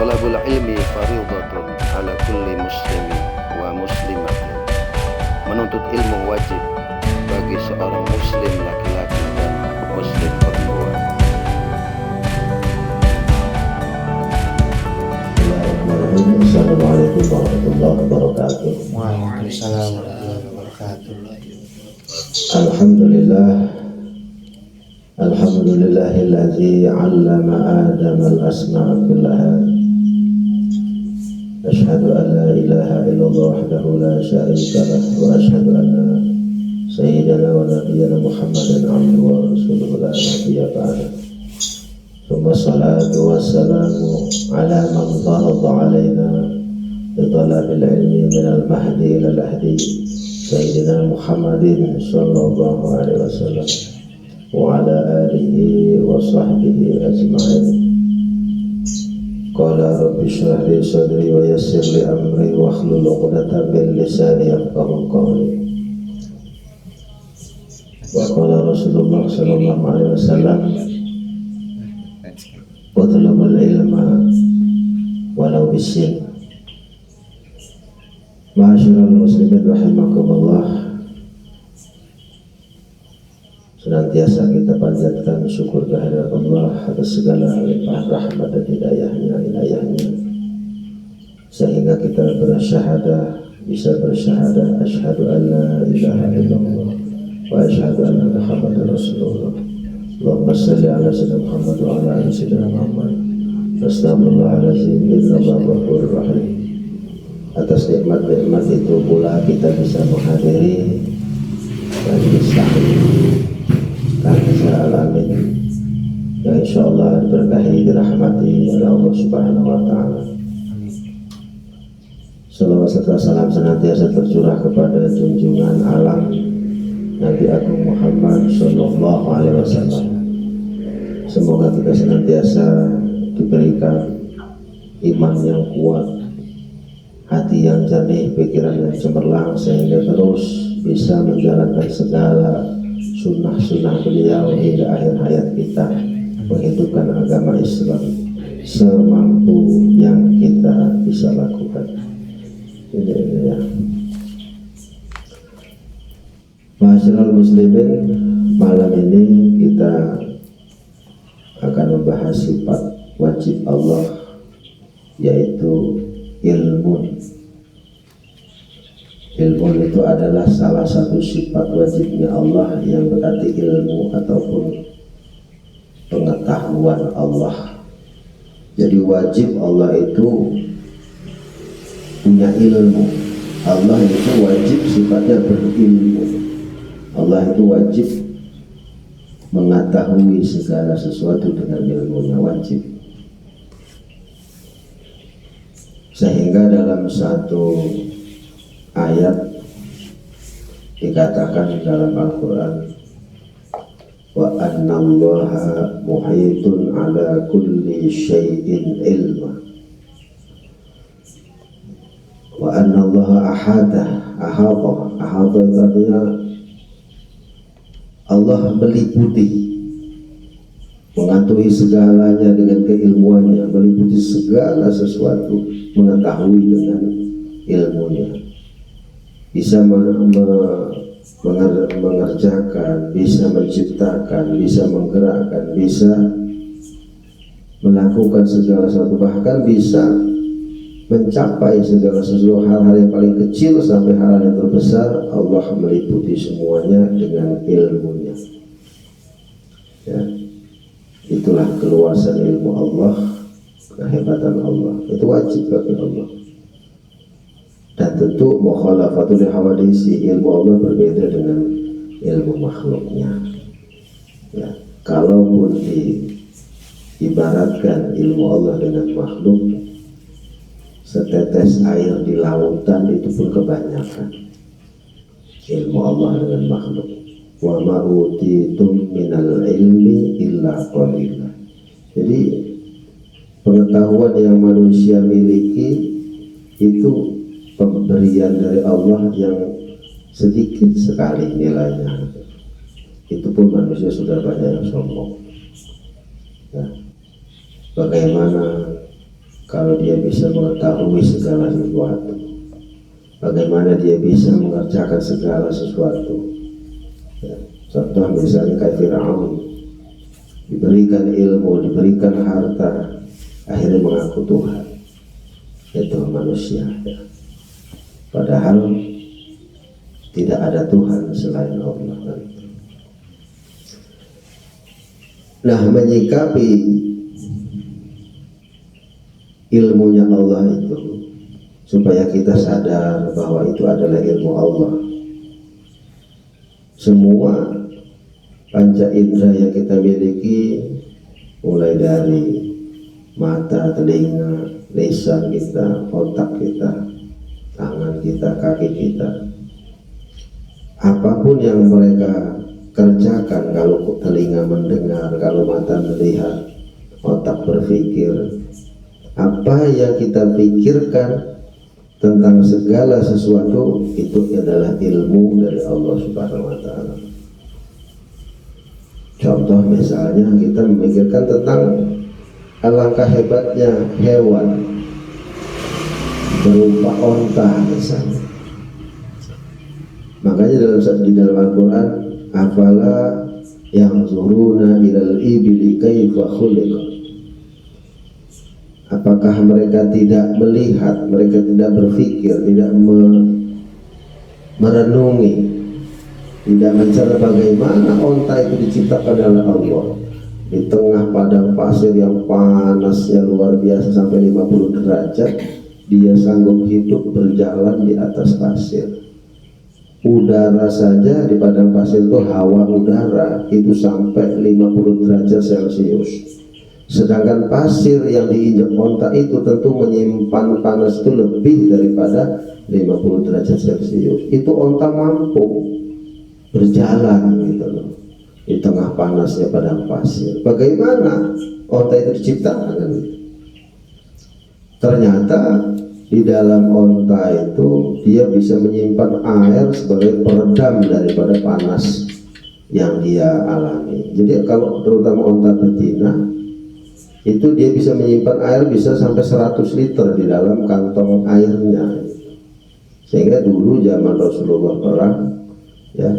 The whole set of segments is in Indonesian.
Talabul ilmi faridatun ala kulli muslimin wa muslimatin. Menuntut ilmu wajib bagi seorang muslim laki-laki dan muslim perempuan. Assalamualaikum warahmatullahi wabarakatuh. Waalaikumsalam warahmatullahi wabarakatuh. Alhamdulillahilladzi 'allama Adama al-asma'a kullaha. Asyhadu an la ilaha illallah wahdahu la syarika lah wa asyhadu anna sayyidana wa nabiyyana Muhammadan 'abduhu wa rasuluhu la nabiyya ba'da. Tsumma salatu wassalamu ala man farada 'alaina bi talabil ilmi min al-mahdi ila al-lahdi sayyidina Muhammadin sallallahu alaihi wasallam wa ala alihi wa sahbihi ajma'in. Qala rabbi shrah li sadri wa yassir li amri wa hlul 'uqdatam min lisani yafqahu qawli. Wa qala Rasulullah sallallahu alaihi wasallam, utlubul ilma walau bisin. Ma'asyiral muslimin rahimakumullah. Senantiasa kita panjatkan syukur kehadirat Allah atas segala limpahan rahmat dan hidayahnya, sehingga kita bisa bersyahadah asyhadu an la ilaha illallah wa asyhadu anna Muhammadar Rasulullah. Allahumma shalli ala sayyidina Muhammad wa ala ali sayyidina Muhammad. Astagfirullahaladzim, innallaha ghafurur rahim. Atas nikmat-nikmat itu pula kita bisa menghadiri majelis taklim Kanisa Alamin yang insyaallah diberkahi dirahmati oleh Allah Subhanahu wa taala. Salawat serta salam senantiasa tercurah kepada junjungan alam Nabi Agung Muhammad sallallahu alaihi wasallam. Semoga kita senantiasa diberikan iman yang kuat, hati yang jernih, pikiran yang cemerlang, sehingga terus bisa menjalankan segala sunnah-sunnah beliau hingga akhir hayat kita, menghidupkan agama Islam semampu yang kita bisa lakukan. Ini ya. Ma'asyiral muslimin, malam ini kita akan membahas sifat wajib Allah, yaitu ilmu. Ilmu itu adalah salah satu sifat wajibnya Allah, yang berarti ilmu ataupun pengetahuan Allah. Jadi wajib Allah itu punya ilmu. Allah itu wajib sifatnya berilmu. Allah itu wajib mengetahui segala sesuatu dengan ilmunya, wajib. Sehingga dalam satu ayat dikatakan dalam Al-Quran, wa annallaha muhitun ala kulli syai'in ilma, wa annallaha ahata itu artinya Allah meliputi, mengetahui segalanya dengan keilmuannya, meliputi segala sesuatu, mengetahui dengan ilmunya, bisa mengerjakan, bisa menciptakan, bisa menggerakkan, bisa melakukan segala sesuatu, bahkan bisa mencapai segala sesuatu, hal-hal yang paling kecil sampai hal yang terbesar. Allah meliputi semuanya dengan ilmunya. Ya, itulah keluasan ilmu Allah, kehebatan Allah. Itu wajib bagi Allah. Dan tentu mukhalafatul hawadisi, ilmu Allah berbeda dengan ilmu makhluknya. Ya, kalaupun diibaratkan ilmu Allah dengan makhluk, setetes air di lautan itu pun kebanyakan. Ilmu Allah dengan makhluk. Wa ma utitum minal ilmi illa qalila. Jadi pengetahuan yang manusia miliki itu pemberian dari Allah yang sedikit sekali nilainya. Itu pun manusia sudah banyak yang sombong. Ya. Bagaimana kalau dia bisa mengetahui segala sesuatu? Bagaimana dia bisa mengerjakan segala sesuatu? Ya, contoh misalnya kayak Fir'aun, diberikan ilmu, diberikan harta, akhirnya mengaku Tuhan. Itu manusia, ya. Padahal tidak ada Tuhan selain Allah. Nah, menyikapi ilmunya Allah itu supaya kita sadar bahwa itu adalah ilmu Allah. Semua panca indera yang kita miliki, mulai dari mata, telinga, lisan kita, otak kita, tangan kita, kaki kita, apapun yang mereka kerjakan, kalau telinga mendengar, kalau mata melihat, otak berpikir, apa yang kita pikirkan tentang segala sesuatu itu adalah ilmu dari Allah Subhanahu wa Ta'ala. Contoh misalnya kita memikirkan tentang alangkah hebatnya hewan berupa onta misalnya. Makanya di dalam Al-Quran, afala yanzuruna ilal ibili kaifa khuliqat. Apakah mereka tidak melihat, mereka tidak berpikir, tidak merenungi, tidak mencerna bagaimana onta itu diciptakan oleh Allah di tengah padang pasir yang panasnya luar biasa sampai 50 derajat, dia sanggup hidup berjalan di atas pasir. Udara saja di padang pasir itu, hawa udara itu sampai 50 derajat Celcius. Sedangkan pasir yang diinjak onta itu tentu menyimpan panas itu lebih daripada 50 derajat Celcius. Itu onta mampu berjalan gitu loh di tengah panasnya padang pasir. Bagaimana onta itu diciptakan? Ternyata di dalam onta itu dia bisa menyimpan air sebagai peredam daripada panas yang dia alami. Jadi kalau terutama onta betina itu dia bisa menyimpan air bisa sampai 100 liter di dalam kantong airnya. Sehingga dulu zaman Rasulullah perang, ya,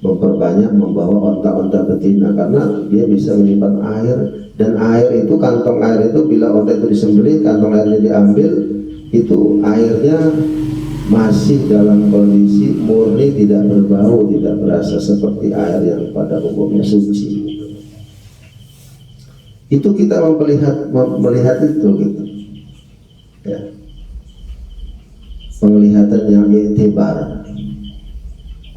memperbanyak membawa onta-onta betina karena dia bisa menyimpan air, dan air itu, kantong air itu bila onta itu disembelih, kantong airnya diambil, itu airnya masih dalam kondisi murni, tidak berbau, tidak berasa seperti air yang pada umumnya suci. Itu kita melihat itu gitu, ya, penglihatan yang itibar.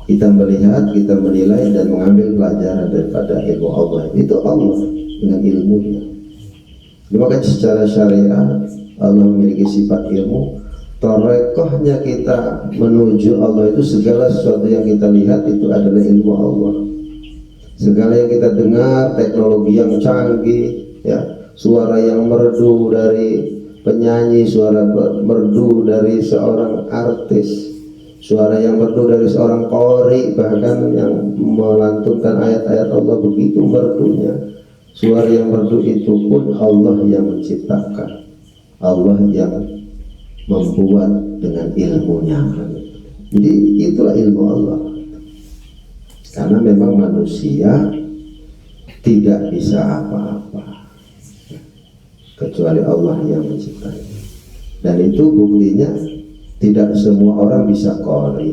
Kita melihat, kita menilai dan mengambil pelajaran daripada ilmu Allah. Itu Allah dengan ilmunya. Maka secara syariah Allah memiliki sifat ilmu. Torekohnya kita menuju Allah itu segala sesuatu yang kita lihat itu adalah ilmu Allah. Segala yang kita dengar, teknologi yang canggih, ya, suara yang merdu dari penyanyi, suara merdu dari seorang artis, suara yang merdu dari seorang qori, bahkan yang melantunkan ayat-ayat Allah begitu merdunya. Suara yang merdu itu pun Allah yang menciptakan, Allah yang membuat dengan ilmunya. Jadi itulah ilmu Allah. Karena memang manusia tidak bisa apa-apa kecuali Allah yang menciptanya. Dan itu buktinya tidak semua orang bisa qori,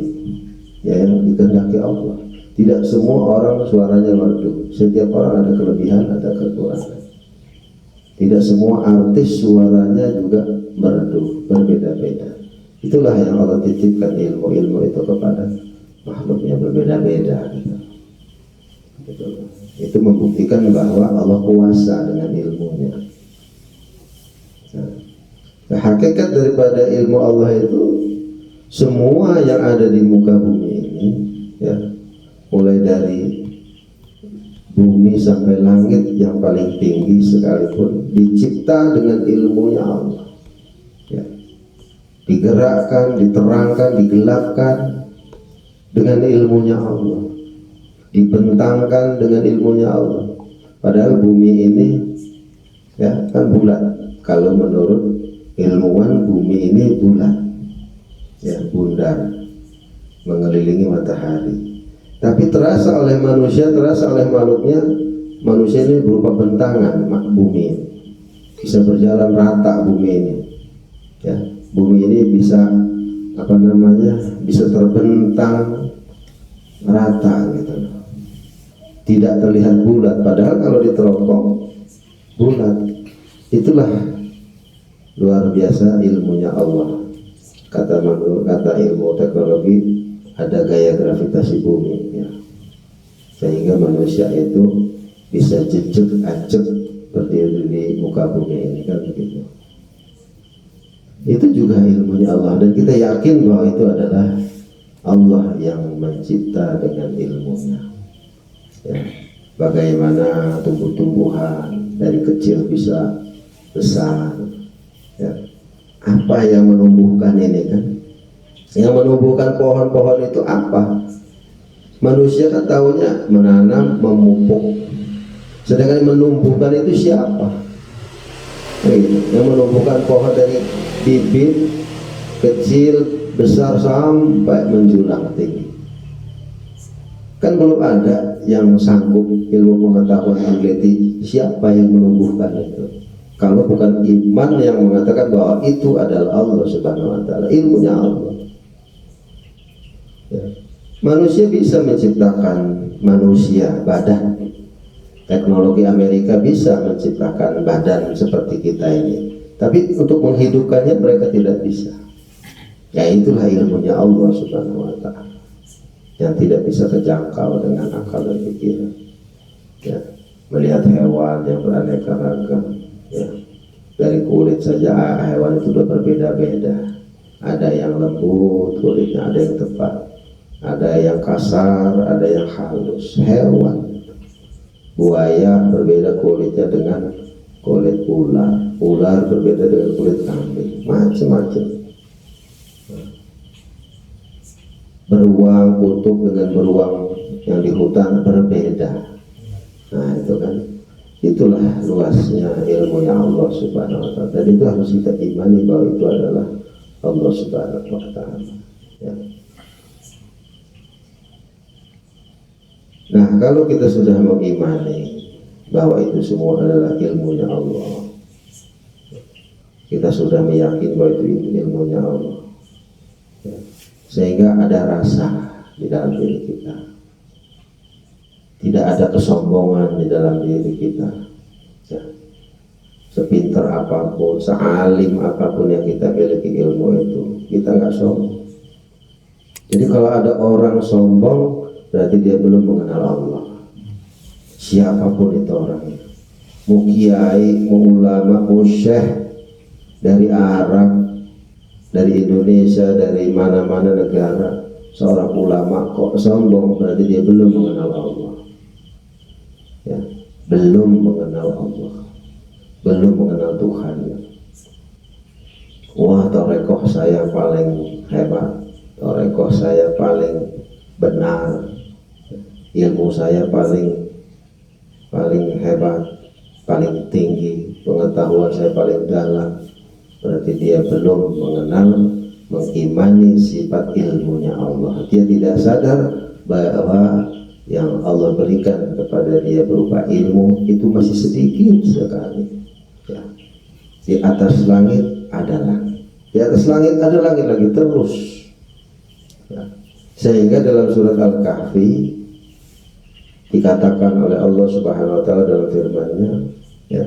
ya, yang dikehendaki Allah. Tidak semua orang suaranya merdu. Setiap orang ada kelebihan, ada kekurangan. Tidak semua artis suaranya juga merdu, berbeda-beda. Itulah yang Allah titipkan ilmu-ilmu itu kepada makhluknya, berbeda-beda gitu. Itu membuktikan bahwa Allah kuasa dengan ilmunya. Nah, hakikat daripada ilmu Allah itu, semua yang ada di muka bumi ini, ya, mulai dari bumi sampai langit yang paling tinggi sekalipun, dicipta dengan ilmunya Allah, ya. Digerakkan, diterangkan, digelapkan dengan ilmunya Allah, dibentangkan dengan ilmunya Allah. Padahal bumi ini, ya, kan bulat kalau menurut ilmuwan bumi ini bulat, ya, bundar, mengelilingi matahari. Tapi terasa oleh manusia, terasa oleh makhluknya, manusia ini berupa bentangan bumi ini. Bisa berjalan rata bumi ini, ya. Bumi ini bisa bisa terbentang rata gitu, tidak terlihat bulat. Padahal kalau diteropong bulat. Itulah luar biasa ilmunya Allah. Kata ilmu teknologi, ada gaya gravitasi bumi, ya. Sehingga manusia itu bisa jejak acek berdiri di muka bumi ini, kan begitu. Itu juga ilmunya Allah, dan kita yakin bahwa itu adalah Allah yang mencipta dengan ilmunya, ya. Bagaimana tumbuh-tumbuhan dari kecil bisa besar, ya. Apa yang menumbuhkan ini, kan? Yang menumbuhkan pohon-pohon itu apa? Manusia kan tahunya menanam, memupuk. Sedangkan menumbuhkan itu siapa? Yang menumbuhkan pohon dari bibit kecil besar sampai menjulang tinggi. Kan belum ada yang sanggup ilmu pengetahuan meneliti siapa yang menumbuhkan itu. Kalau bukan iman yang mengatakan bahwa itu adalah Allah Subhanahu wa Ta'ala, ilmunya Allah. Ya. Manusia bisa menciptakan manusia, badan. Teknologi Amerika bisa menciptakan badan seperti kita ini, tapi untuk menghidupkannya mereka tidak bisa. Ya, itulah ilmunya Allah Subhanahu wa Ta'ala yang tidak bisa terjangkau dengan akal dan pikiran. Ya, melihat hewan yang beraneka ragam, ya. Dari kulit saja hewan itu sudah berbeda-beda. Ada yang lembut kulitnya, ada yang tepat, ada yang kasar, ada yang halus. Hewan, buaya berbeda kulitnya dengan kulit ular, ular berbeda dengan kulit kambing, macam-macam. Beruang kutub dengan beruang yang di hutan berbeda. Nah, itu kan, itulah luasnya ilmunya Allah Subhanahu wa Ta'ala. Dan itu harus kita imani bahwa itu adalah Allah Subhanahu wa Ta'ala, ya. Nah, kalau kita sudah mengimani bahwa itu semua adalah ilmunya Allah, kita sudah meyakini bahwa itu ilmunya Allah, ya. Sehingga ada rasa di dalam diri kita, tidak ada kesombongan di dalam diri kita, ya. Sepintar apapun, sealim apapun yang kita miliki ilmu itu, kita nggak sombong. Jadi kalau ada orang sombong, berarti dia belum mengenal Allah. Siapapun itu orangnya, mau kiai, mau ulama, mau syekh, dari Arab, dari Indonesia, dari mana-mana negara, seorang ulama kok sombong, berarti dia belum mengenal Allah, ya. Belum mengenal Allah, belum mengenal Tuhan, ya. Wah, torekoh saya paling hebat, torekoh saya paling benar, ilmu saya paling hebat, paling tinggi, pengetahuan saya paling dalam. Berarti dia belum mengenal, mengimani sifat ilmunya Allah. Dia tidak sadar bahwa yang Allah berikan kepada dia berupa ilmu itu masih sedikit sekali, ya. Di atas langit ada langit, di atas langit ada langit lagi terus, ya. Sehingga dalam surat Al-Kahfi dikatakan oleh Allah Subhanahu wa Ta'ala dalam firman-Nya, ya,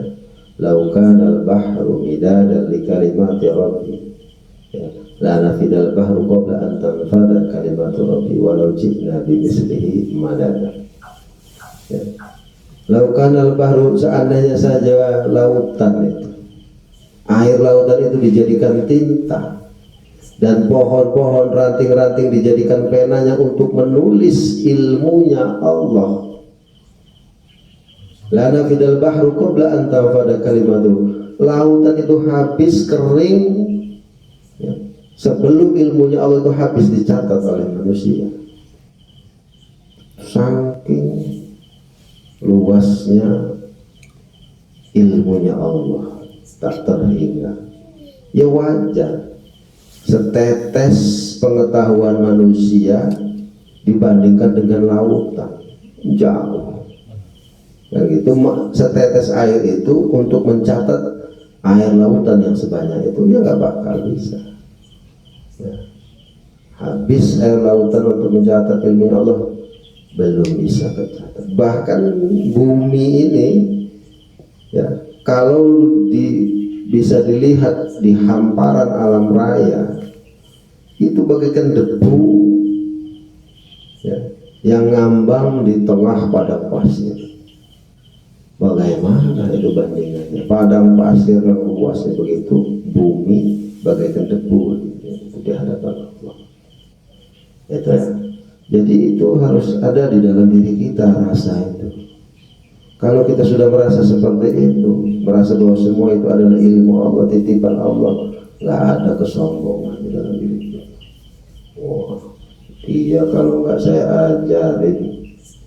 "Lau kana al-bahru midadan li kalimati rabbi, ya, la nafidal bahru qabla an tanfada kalimatu rabbi walau ji'na bimithlihi madada." Ya. Lau kana al-bahru, seandainya saja lautan itu, air lautan itu dijadikan tinta, dan pohon-pohon ranting-ranting dijadikan penanya untuk menulis ilmunya Allah, lana fidal bahru qabla an tanfada kalimatu, lautan itu habis kering, ya, sebelum ilmunya Allah itu habis dicatat oleh manusia. Saking luasnya ilmunya Allah, tak terhingga. Ya wajar, setetes pengetahuan manusia dibandingkan dengan lautan jauh. Dan gitu setetes air itu untuk mencatat air lautan yang sebanyak itu ya nggak bakal bisa. Ya. Habis air lautan untuk mencatat ilmu Allah, belum bisa tercatat. Bahkan bumi ini ya, kalau bisa dilihat di hamparan alam raya itu bagaikan debu ya, yang ngambang di tengah padang pasir. Bagaimana itu bandingannya? Padang pasir yang luasnya begitu, bumi bagaikan debu itu di hadapan Allah. Itu ya. Jadi itu harus ada di dalam diri kita rasa itu. Kalau kita sudah merasa seperti itu, merasa bahwa semua itu adalah ilmu Allah, titipan Allah, nggak ada kesombongan di dalam diri kita. Wah, dia kalau nggak saya ajarin,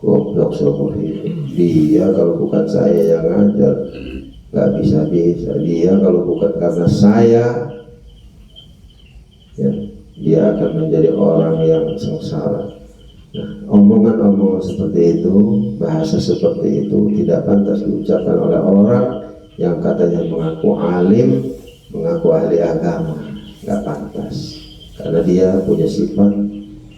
goblok seumur hidup. Dia kalau bukan saya yang ngajar, nggak bisa-bisa. Dia kalau bukan karena saya, ya, dia akan menjadi orang yang sengsara. Nah, omongan-omongan seperti itu, bahasa seperti itu tidak pantas diucapkan oleh orang yang katanya mengaku alim, mengaku ahli agama. Nggak pantas, karena dia punya sifat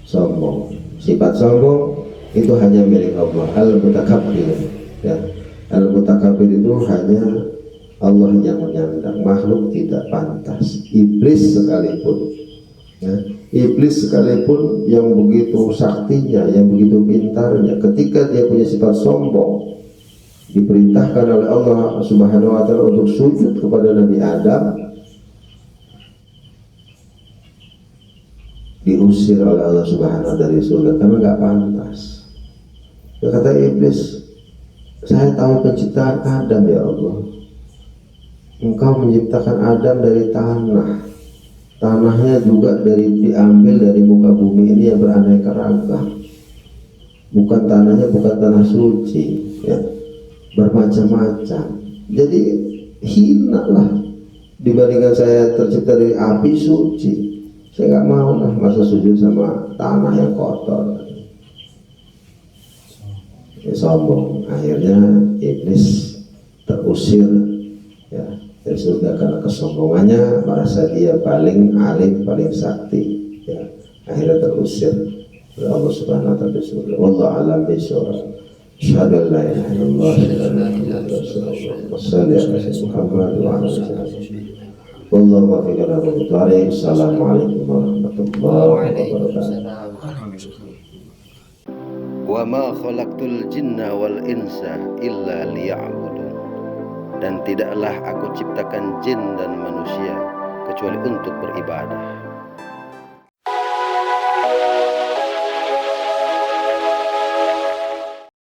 sombong. Sifat sombong itu hanya milik Allah. Al-Mutakabbir, ya. Al-Mutakabbir itu hanya Allah yang menyandang, makhluk tidak pantas. Iblis sekalipun, ya, iblis sekalipun yang begitu saktinya, yang begitu pintarnya, ketika dia punya sifat sombong, diperintahkan oleh Allah Subhanahu wa Ta'ala untuk sujud kepada Nabi Adam, diusir oleh Allah Subhanahu wa Ta'ala dari surga karena nggak pantas. Ya, kata iblis, saya tahu penciptaan Adam ya Allah. Engkau menciptakan Adam dari tanah. Tanahnya juga diambil dari muka bumi ini yang beraneka ragam. Bukan tanahnya bukan tanah suci, ya, bermacam-macam. Jadi hina lah dibandingkan saya tercipta dari api suci. Saya nggak mau lah masa sujud sama tanah yang kotor. Ya, sombong. Akhirnya iblis terusir, ya, dari surga karena kesombongannya, merasa dia paling alim, paling sakti, ya. Akhirnya terusir oleh Allah Subhanahu wa Ta'ala di surga. Wallahu a'lam bishawab. Asyhadu an la ilaha illallah wa sallallahu alaihi Muhammad wa ala alihi. Wallahu muwaffiq. Assalamualaikum warahmatullahi wabarakatuh. Wa ma khalaqtul jinna wal insa illa liya'budun. Dan tidaklah aku ciptakan jin dan manusia kecuali untuk beribadah.